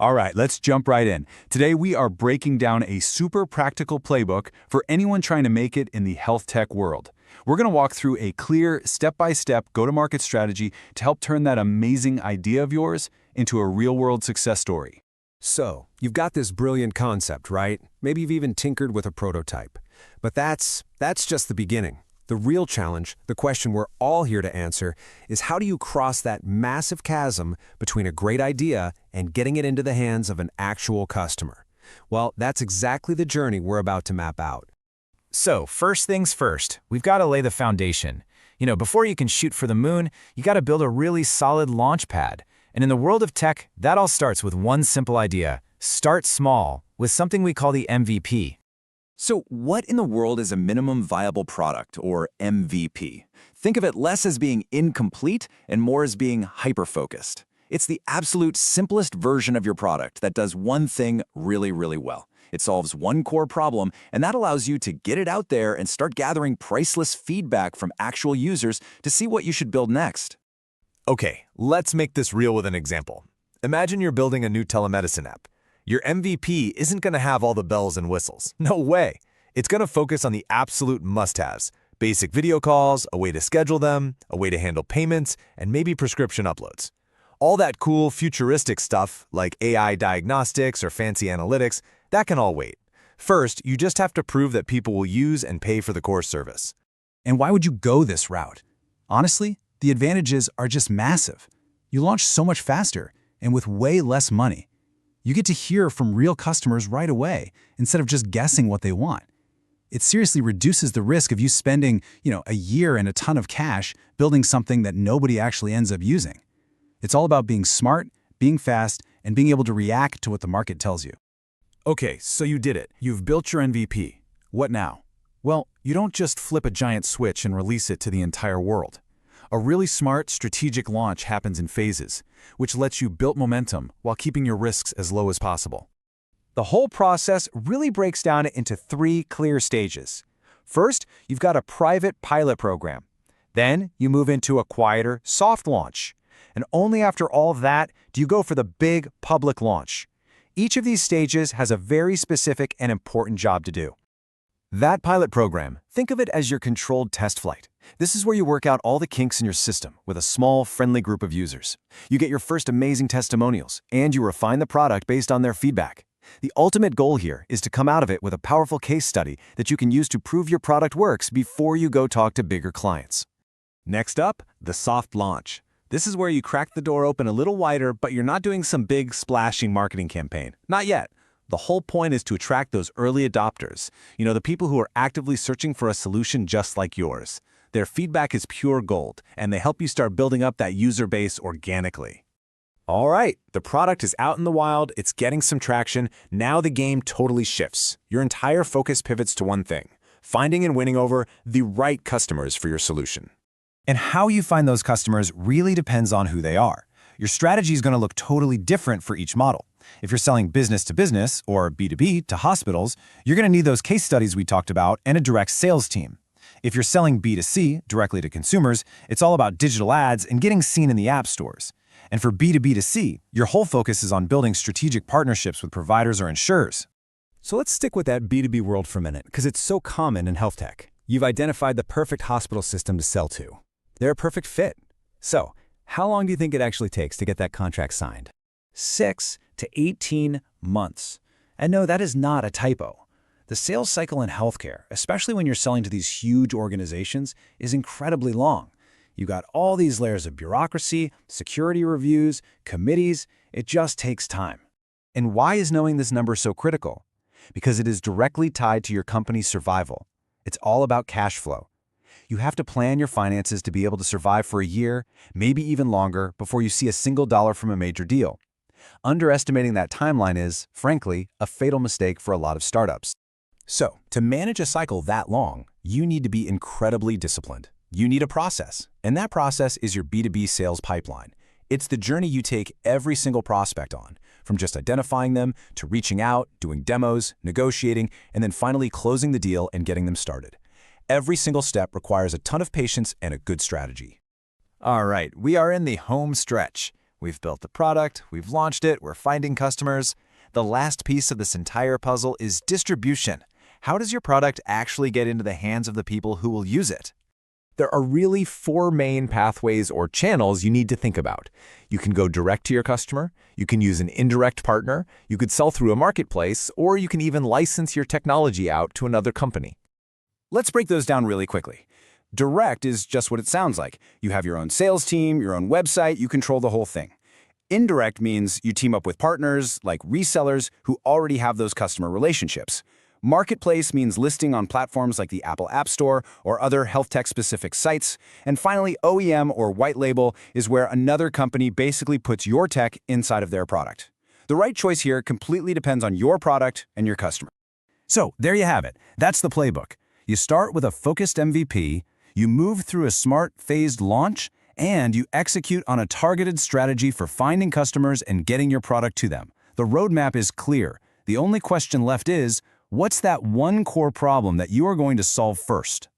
All right, let's jump right in. Today we are breaking down a super practical playbook for anyone trying to make it in the health tech world. We're going to walk through a clear, step-by-step go-to-market strategy to help turn that amazing idea of yours into a real-world success story. So, you've got this brilliant concept, right? Maybe you've even tinkered with a prototype. But that's just the beginning. The real challenge, the question we're all here to answer, is how do you cross that massive chasm between a great idea and getting it into the hands of an actual customer? Well, that's exactly the journey we're about to map out. So, first things first, we've got to lay the foundation. Before you can shoot for the moon, you got to build a really solid launch pad. And in the world of tech, that all starts with one simple idea: start small with something we call the MVP. So what in the world is a minimum viable product, or MVP? Think of it less as being incomplete and more as being hyper-focused. It's the absolute simplest version of your product that does one thing really, really well. It solves one core problem, and that allows you to get it out there and start gathering priceless feedback from actual users to see what you should build next. Okay, let's make this real with an example. Imagine you're building a new telemedicine app. Your MVP isn't going to have all the bells and whistles. No way. It's going to focus on the absolute must-haves: basic video calls, a way to schedule them, a way to handle payments, and maybe prescription uploads. All that cool futuristic stuff, like AI diagnostics or fancy analytics, that can all wait. First, you just have to prove that people will use and pay for the core service. And why would you go this route? Honestly, the advantages are just massive. You launch so much faster and with way less money. You get to hear from real customers right away instead of just guessing what they want. It seriously reduces the risk of you spending, a year and a ton of cash building something that nobody actually ends up using. It's all about being smart, being fast, and being able to react to what the market tells you. Okay, so you did it. You've built your MVP. What now? Well, you don't just flip a giant switch and release it to the entire world. A really smart, strategic launch happens in phases, which lets you build momentum while keeping your risks as low as possible. The whole process really breaks down into 3 clear stages. First, you've got a private pilot program. Then, you move into a quieter, soft launch. And only after all of that do you go for the big, public launch. Each of these stages has a very specific and important job to do. That pilot program, think of it as your controlled test flight. This is where you work out all the kinks in your system with a small, friendly group of users. You get your first amazing testimonials, and you refine the product based on their feedback. The ultimate goal here is to come out of it with a powerful case study that you can use to prove your product works before you go talk to bigger clients. Next up, the soft launch. This is where you crack the door open a little wider, but you're not doing some big, splashing marketing campaign. Not yet. The whole point is to attract those early adopters, the people who are actively searching for a solution just like yours. Their feedback is pure gold, and they help you start building up that user base organically. All right, the product is out in the wild, it's getting some traction, now the game totally shifts. Your entire focus pivots to one thing: finding and winning over the right customers for your solution. And how you find those customers really depends on who they are. Your strategy is going to look totally different for each model. If you're selling business to business or B2B to hospitals, you're going to need those case studies we talked about and a direct sales team. If you're selling B2C, directly to consumers, it's all about digital ads and getting seen in the app stores. And for B2B2C, your whole focus is on building strategic partnerships with providers or insurers. So let's stick with that B2B world for a minute, because it's so common in health tech. You've identified the perfect hospital system to sell to. They're a perfect fit. So, how long do you think it actually takes to get that contract signed? 6 to 18 months. And no, that is not a typo. The sales cycle in healthcare, especially when you're selling to these huge organizations, is incredibly long. You got all these layers of bureaucracy, security reviews, committees. It just takes time. And why is knowing this number so critical? Because it is directly tied to your company's survival. It's all about cash flow. You have to plan your finances to be able to survive for a year, maybe even longer, before you see a single dollar from a major deal. Underestimating that timeline is, frankly, a fatal mistake for a lot of startups. So, to manage a cycle that long, you need to be incredibly disciplined. You need a process, and that process is your B2B sales pipeline. It's the journey you take every single prospect on, from just identifying them to reaching out, doing demos, negotiating, and then finally closing the deal and getting them started. Every single step requires a ton of patience and a good strategy. All right, we are in the home stretch. We've built the product, we've launched it, we're finding customers. The last piece of this entire puzzle is distribution. How does your product actually get into the hands of the people who will use it? There are really 4 main pathways or channels you need to think about. You can go direct to your customer, you can use an indirect partner, you could sell through a marketplace, or you can even license your technology out to another company. Let's break those down really quickly. Direct is just what it sounds like. You have your own sales team, your own website, you control the whole thing. Indirect means you team up with partners, like resellers, who already have those customer relationships. Marketplace means listing on platforms like the Apple App Store or other health tech-specific sites. And finally, OEM or white label is where another company basically puts your tech inside of their product. The right choice here completely depends on your product and your customer. So, there you have it. That's the playbook. You start with a focused MVP, you move through a smart, phased launch, and you execute on a targeted strategy for finding customers and getting your product to them. The roadmap is clear. The only question left is, what's that one core problem that you are going to solve first?